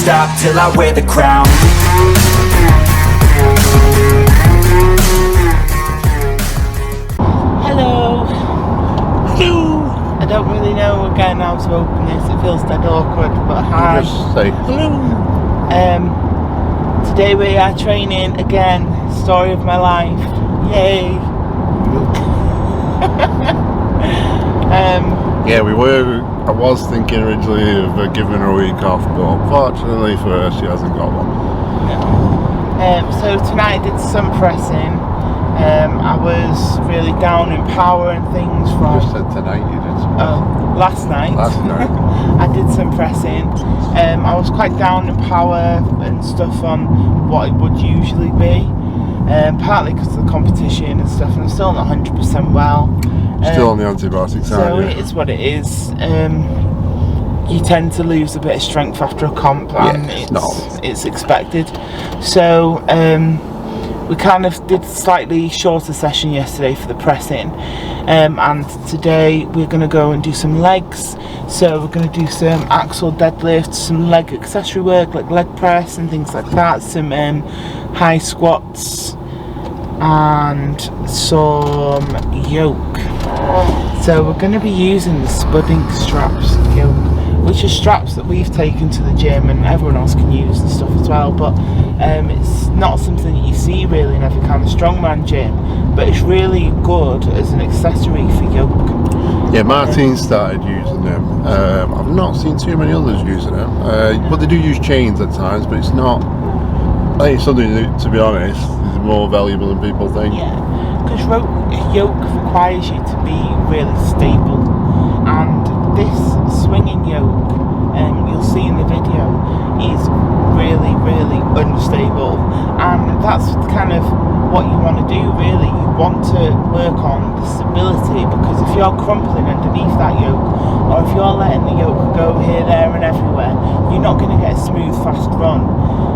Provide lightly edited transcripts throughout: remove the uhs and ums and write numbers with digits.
stop till I wear the crown. Hello. I don't really know again how to open this. It feels dead awkward, but hi. Just say hello. Today we are training again. Story of my life. Yay. Yeah, we were. I was thinking originally of giving her a week off, but unfortunately for her, she hasn't got one. No. So tonight I did some pressing. I was really down in power and things from. You just said tonight you did some. Oh, last night. Last night. I did some pressing. I was quite down in power and stuff on what it would usually be. Partly because of the competition and stuff, and I'm still not 100% well. Still on the antibiotics, so aren't you? it is what it is. You tend to lose a bit of strength after a comp, and it's expected. So we kind of did a slightly shorter session yesterday for the pressing, and today we're going to go and do some legs. So we're going to do some axle deadlifts, some leg accessory work like leg press and things like that, some high squats and some yoke. So we're going to be using the spudding straps yoke, which are straps that we've taken to the gym and everyone else can use and stuff as well, but it's not something that you see really in every kind of strongman gym, but it's really good as an accessory for yoke. Yeah, Martin started using them. I've not seen too many others using them, but they do use chains at times, but it's not. I think it's something that, to be honest, is more valuable than people think. Yeah, because yoke requires you to be really stable, and this swinging yoke, you'll see in the video, is really, really unstable, and that's kind of what you want to do really. You want to work on the stability, because if you're crumpling underneath that yoke, or if you're letting the yoke go here, there and everywhere, you're not going to get a smooth, fast run.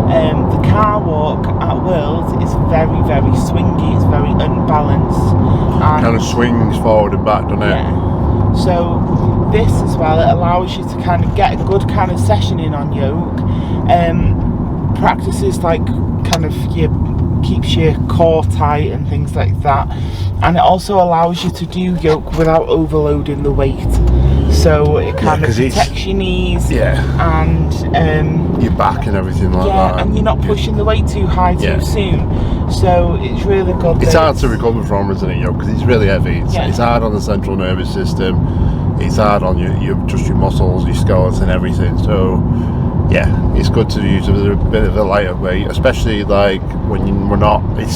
The car walk at Worlds is very, very swingy, it's very unbalanced. And kind of swings forward and back, doesn't it? Yeah. So this as well, it allows you to kind of get a good kind of session in on yoke. Practices like kind of keeps your core tight and things like that, and it also allows you to do yoke without overloading the weight. So it kind of protects your knees and your back and everything like that. And you're not pushing the weight too high too soon. So it's really good. It's hard to recover from, isn't it, yoke? Because it's really heavy. It's hard on the central nervous system. It's hard on your muscles, your skeleton, and everything. So yeah, it's good to use with a bit of a lighter weight, especially like when we're not. We're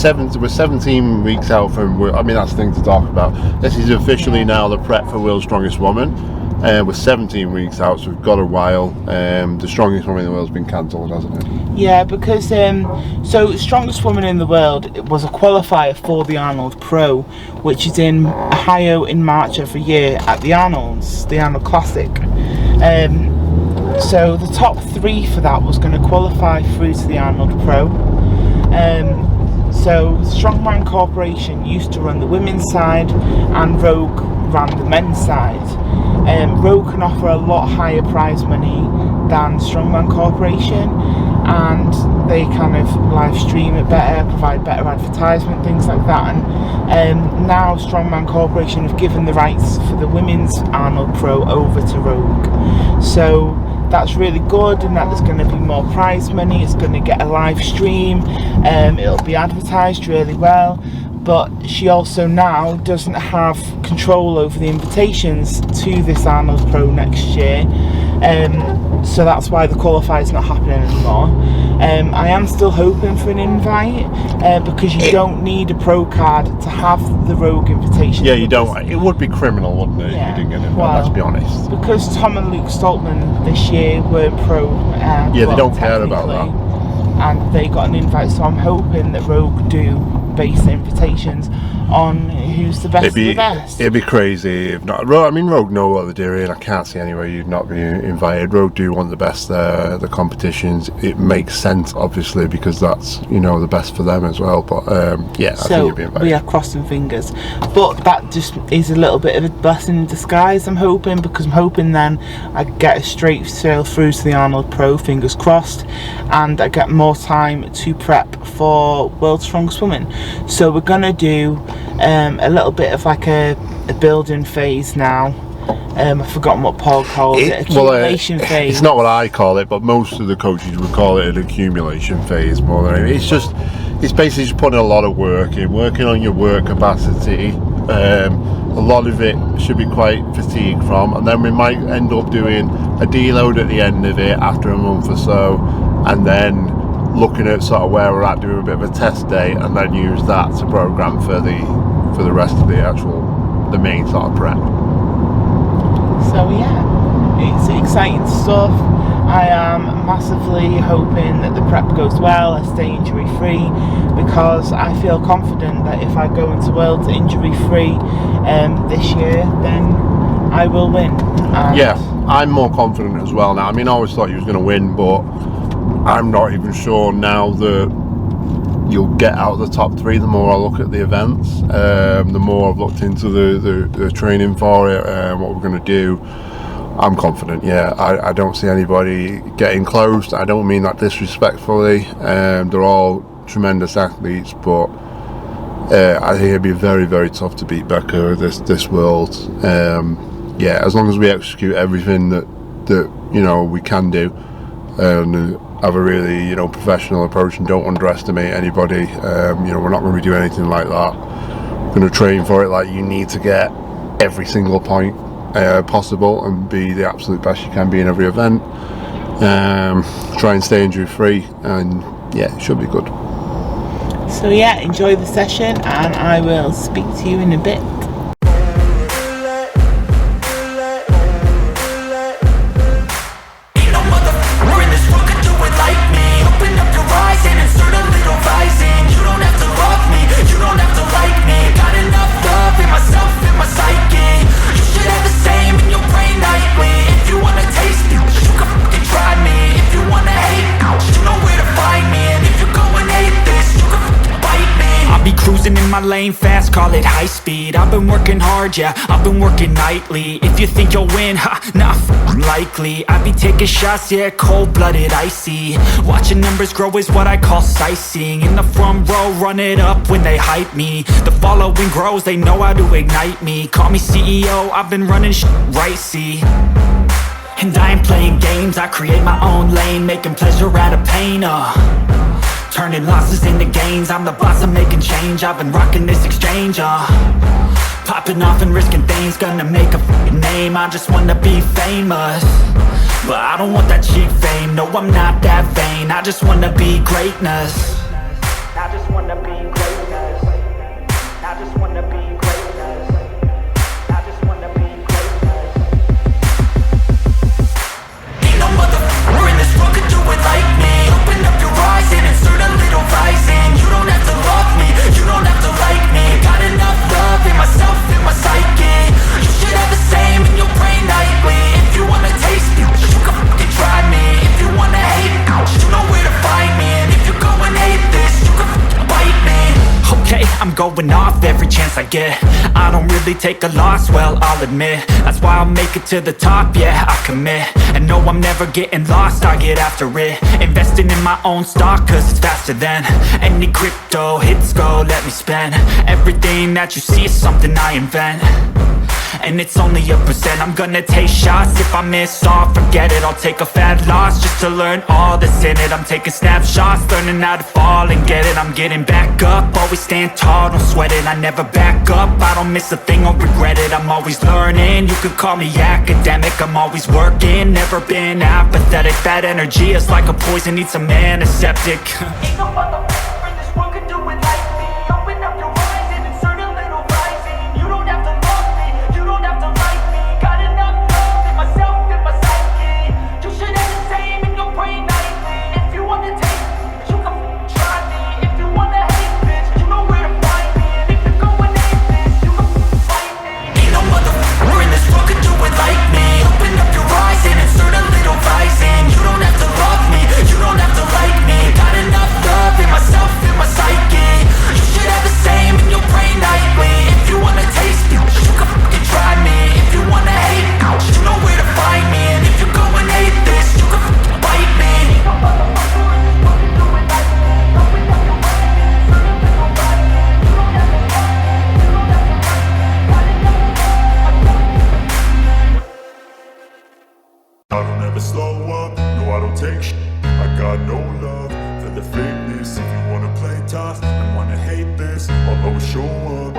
17 weeks out from. I mean, that's the thing to talk about. This is officially now the prep for World's Strongest Woman. We're 17 weeks out, so we've got a while. The Strongest Woman in the world's been cancelled, hasn't it? Yeah, because so Strongest Woman in the World, it was a qualifier for the Arnold Pro, which is in Ohio in March every year at the Arnold Classic. So the top 3 for that was going to qualify through to the Arnold Pro. So Strongman Corporation used to run the women's side, and Rogue ran the men's side. Rogue can offer a lot higher prize money than Strongman Corporation, and they kind of live stream it better, provide better advertisement, things like that. And now Strongman Corporation have given the rights for the women's Arnold Pro over to Rogue. So that's really good, and that there's going to be more prize money. It's going to get a live stream. It'll be advertised really well. But she also now doesn't have control over the invitations to this Arnold Pro next year, so that's why the qualifier's not happening anymore. I am still hoping for an invite, because you don't need a pro card to have the Rogue invitation. Yeah, you don't. It would be criminal, wouldn't it, if you didn't get an invite, let's be honest. Because Tom and Luke Stoltman this year weren't pro. They don't care about that. And they got an invite, so I'm hoping that Rogue do base invitations. on who's the best of the best. It'd be crazy if not. Rogue know what they're doing. I can't see anywhere you'd not be invited. Rogue do want the best the competitions. It makes sense, obviously, because that's, the best for them as well. But I think you'd be invited. We are crossing fingers. But that just is a little bit of a blessing in disguise, I'm hoping, because I'm hoping then I get a straight sail through to the Arnold Pro, fingers crossed, and I get more time to prep for World's Strongest Woman. So we're going to do a little bit of like a building phase now. I've forgotten what Paul called it. Accumulation phase. It's not what I call it, but most of the coaches would call it an accumulation phase more than anything. It's basically just putting a lot of working on your work capacity. A lot of it should be quite fatigued from, and then we might end up doing a deload at the end of it after a month or so, and then looking at sort of where we're at, doing a bit of a test day, and then use that to program for the rest of the main sort of prep. So it's exciting stuff. I am massively hoping that the prep goes well, I stay injury free, because I feel confident that if I go into Worlds injury free this year, then I will win. I'm more confident as well now. I always thought you was going to win, but I'm not even sure now that you'll get out of the top 3. The more I look at the events, the more I've looked into the training for it, what we're going to do. I'm confident. I don't see anybody getting close. I don't mean that disrespectfully. They're all tremendous athletes, but I think it'd be very, very tough to beat Becca this world. As long as we execute everything that we can do, and have a really professional approach and don't underestimate anybody. We're not going to be doing anything like that. We're going to train for it like you need to get every single point possible and be the absolute best you can be in every event. Try and stay injury free, and it should be good. So enjoy the session, and I will speak to you in a bit. In my lane fast, call it high speed. I've been working hard, I've been working nightly. If you think you'll win, not likely. I be taking shots, cold-blooded, icy. Watching numbers grow is what I call sightseeing. In the front row, run it up when they hype me. The following grows, they know how to ignite me. Call me CEO, I've been running right, see. And I ain't playing games, I create my own lane, making pleasure out of pain, turning losses into gains. I'm the boss, I'm making change. I've been rocking this exchange, popping off and risking things. Gonna make a name, I just wanna be famous. But I don't want that cheap fame, no I'm not that vain. I just wanna be greatness. I just wanna be greatness. I just wanna be greatness. I just wanna be greatness. Ain't no motherfucker in this world could do it like me. Open up your eyes and insert a little rising. You don't have to love me, you don't have to like me. Got enough love in myself, in my psyche. You should have the same in your brain nightly. If you wanna taste me, you can fucking try me. If you wanna hate, you know where to find me. And if you go and hate this, you can fucking bite me. Okay, I'm going off every chance I get. I don't really take a loss, well, I'll admit. That's why I'll make it to the top, I commit. And no, I'm never getting lost, I get after it. Investing in my own stock, cause it's faster than any crypto hits go, let me spend. Everything that you see is something I invent. And it's only a percent. I'm gonna take shots. If I miss all, forget it. I'll take a fat loss just to learn all that's in it. I'm taking snapshots, learning how to fall and get it. I'm getting back up, always stand tall, don't sweat it. I never back up, I don't miss a thing or regret it. I'm always learning, you could call me academic. I'm always working, never been apathetic. That energy is like a poison, needs some antiseptic. Ain't no motherfucker in this world could do it like me. Open up your eyes and insert a little rising. You don't have to love me, you don't have to like me. Got enough love in myself, in my psyche. You should have the same in your brain nightly. If you wanna take me, you can try me. If you wanna hate, bitch, you know where to find me. And if you're going never slow up, no I don't take shit. I got no love for the fakeness. If you wanna play tough and wanna hate this, I'll always show up.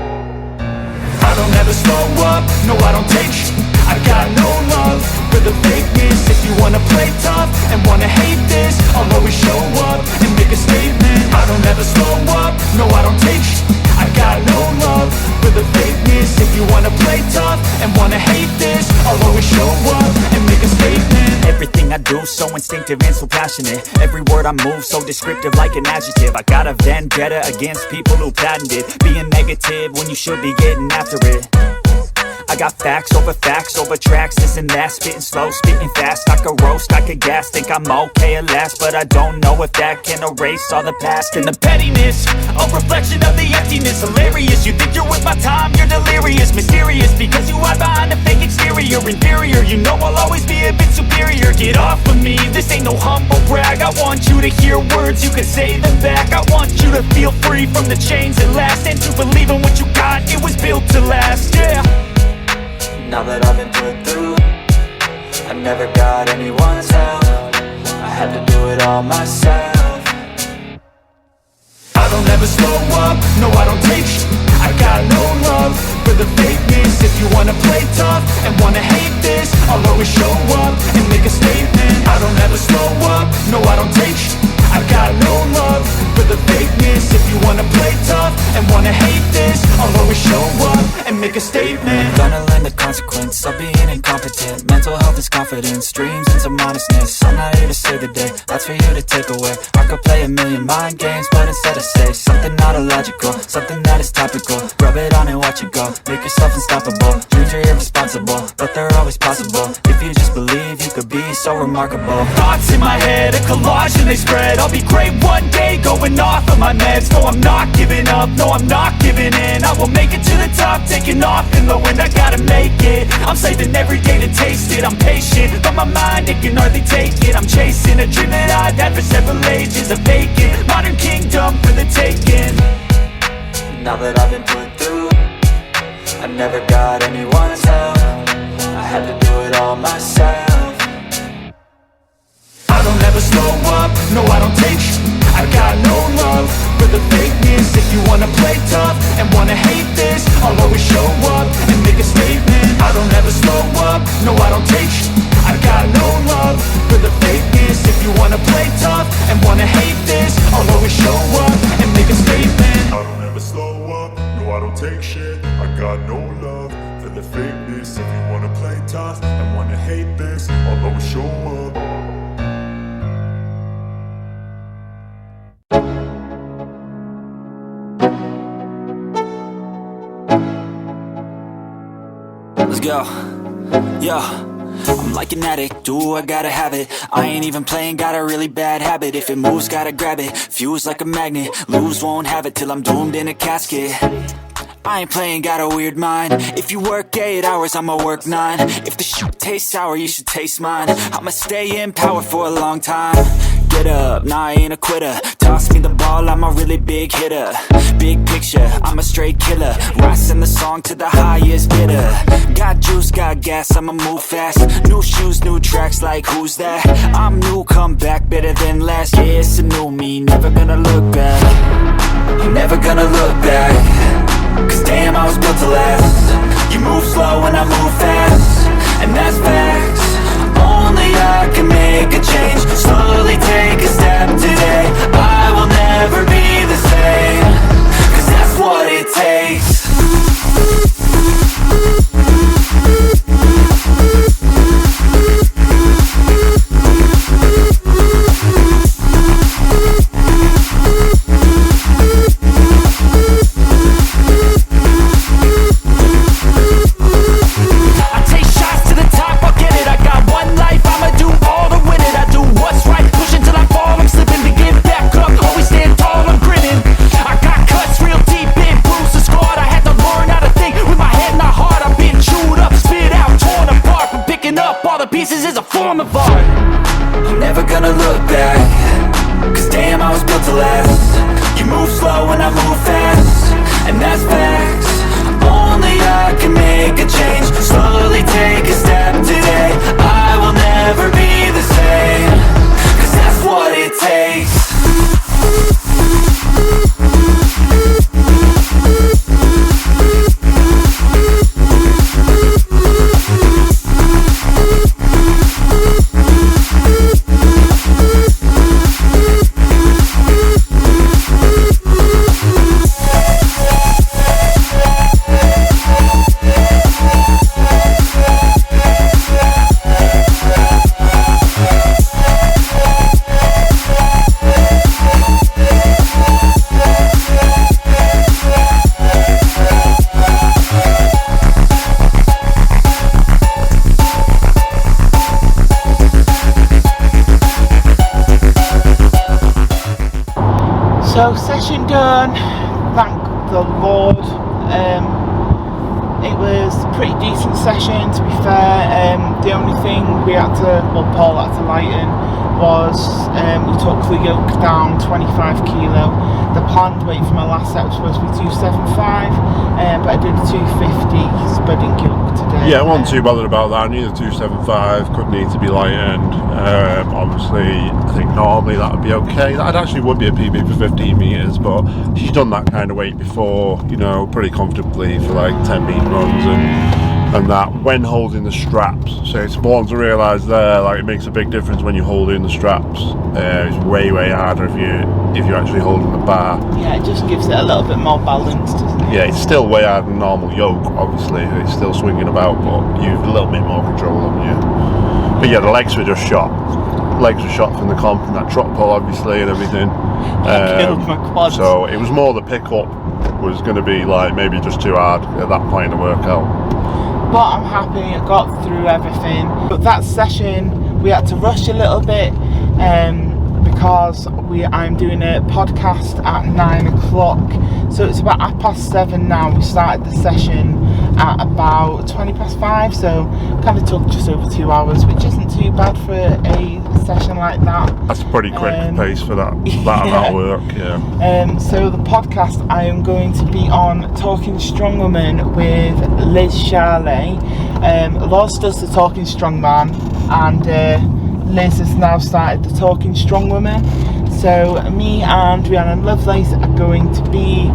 I don't ever slow up, no I don't take shit. I got no love for the fakeness. If you wanna play tough and wanna hate this, I'll always show up and make a statement. I don't ever slow up, no I don't take shit. I got no love for the fakeness. If you wanna play tough and wanna hate this, I'll always show up and make a statement. Everything I do so instinctive and so passionate. Every word I move so descriptive like an adjective. I got a vendetta against people who patented being negative when you should be getting after it. I got facts over tracks, this and that. Spitting slow, spitting fast, I could roast, I could gas. Think I'm okay at last, but I don't know if that can erase all the past. And the pettiness, a reflection of the emptiness. Hilarious, you think you're worth my time, you're delirious. Mysterious, because you hide behind a fake exterior. Inferior, you know I'll always be a bit superior. Get off of me, this ain't no humble brag. I want you to hear words, you can say them back. I want you to feel free from the chains that last, and to believe in what you got, it was built to last, yeah. Now that I've been put through, I never got anyone's help. I had to do it all myself. I don't ever slow up, no I don't take shit. I got no love for the fakeness. If you wanna play tough and wanna hate this, I'll always show up and make a statement. I don't ever slow up, no I don't take shit. I got no love for the fakeness. If you wanna play tough and wanna hate this, I'll always show up and make a statement. Gonna learn the consequence of being incompetent. Mental health is confidence, dreams into modestness. I'm not here to save the day, that's for you to take away. I could play a million mind games, but instead I say something not illogical, something that is topical. Rub it on and watch it go, make yourself unstoppable. Dreams are irresponsible, but they're always possible. If you just believe, you could be so remarkable. Thoughts in my head, a collage and they spread. I'll be great one day, going off of my meds. No, I'm not giving up, no, I'm not giving in. I will make it to the top, taking off in the wind. I gotta make it, I'm saving every day to taste it. I'm patient, but my mind, it can hardly take it. I'm chasing a dream that I've had for several ages. A vacant, modern kingdom for the taking. Now that I've been put through, I never got anyone's help. I had to do it all myself. I don't ever slow up, no I don't take shit. I got no love for the fakeness. If you wanna play tough and wanna hate this, I'll always show up and make a statement. I don't ever slow up, no I don't take shit. I got no love for the fakeness. If you wanna play tough and wanna hate this, I'll always show up and make a statement. I don't ever slow up, no I don't take shit. I got no love for the fakeness. If you wanna play tough and wanna hate this, I'll always show up. Let's go, yeah. I'm like an addict, do I gotta have it. I ain't even playing, got a really bad habit. If it moves, gotta grab it, fuse like a magnet. Lose, won't have it till I'm doomed in a casket. I ain't playing, got a weird mind. If you work 8 hours, I'ma work 9. If the shit tastes sour, you should taste mine. I'ma stay in power for a long time. Get up, nah I ain't a quitter. Toss me the ball, I'm a really big hitter. Big picture, I'm a straight killer. Rising the song to the highest bidder. Got juice, got gas, I'ma move fast. New shoes, new tracks, like who's that? I'm new, come back, better than last. Yeah, it's a new me, never gonna look back. I'm never gonna look back. Cause damn, I was built to last. You move slow and I move fast, and that's facts. Only I can make a change. Slowly take a step today. I will never be the same. Cause that's what it takes. Pieces is a form of art. I'm never gonna look back. Cause damn, I was built to last. You move slow and I move fast, and that's facts. Only I can make a change. Slowly take a step today. I will never be the So session done, thank the Lord. It was a pretty decent session, to be fair. The only thing we had to, well, Paul had to lighten was we took the yoke down 25 kilo. The planned weight for my last set was supposed to be 275, but I did a 250 spudding yoke today. Yeah, I wasn't too bothered about that. I knew the 275 could need to be lightened. Obviously, I think normally that would be okay. That actually would be a PB for 15 metres, but she's done that kind of weight before, you know, pretty comfortably for like 10 metre runs and that when holding the straps. So it's important to realise there, like, it makes a big difference when you're holding the straps. It's way harder if you're actually holding the bar. Yeah, it just gives it a little bit more balance, doesn't it? Yeah, it's still way harder than normal yoke, obviously. It's still swinging about, but you've a little bit more control, haven't you? But yeah, the legs were just shot. Legs were shot from the comp and that trot pole, obviously, and everything. Killed my quads. So it was more the pickup was going to be like maybe just too hard at that point in the workout. But I'm happy I got through everything. But that session we had to rush a little bit because I'm doing a podcast at 9 o'clock. So it's about 7:30 now. We started the session at about 5:20, so kind of took just over 2 hours, which isn't too bad for a session like that. That's a pretty quick pace for that amount of work, yeah. So the podcast, I am going to be on Talking Strongwoman with Liz Charley. Loz does the Talking Strongman, and Liz has now started the Talking Strongwoman. So me and Rhiannon Lovelace are going to be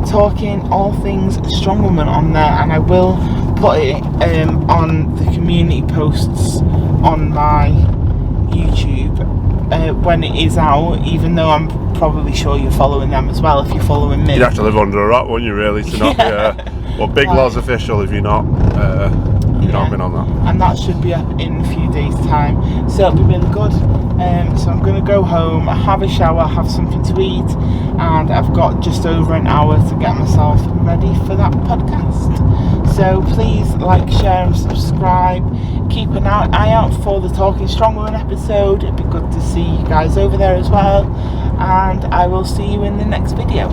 talking all things Strongwoman on there, and I will put it on the community posts on my YouTube when it is out, even though I'm probably sure you're following them as well if you're following me. You'd have to live under a rock, wouldn't you, really, to not be well, Big Loz official if you're not not been on that. And that should be up in a few days' time, so it'll be really good. So I'm going to go home, have a shower, have something to eat, and I've got just over an hour to get myself ready for that podcast. So please like, share and subscribe. Keep an eye out for the Talking Strongwoman episode. It'd be good to see you guys over there as well, and I will see you in the next video.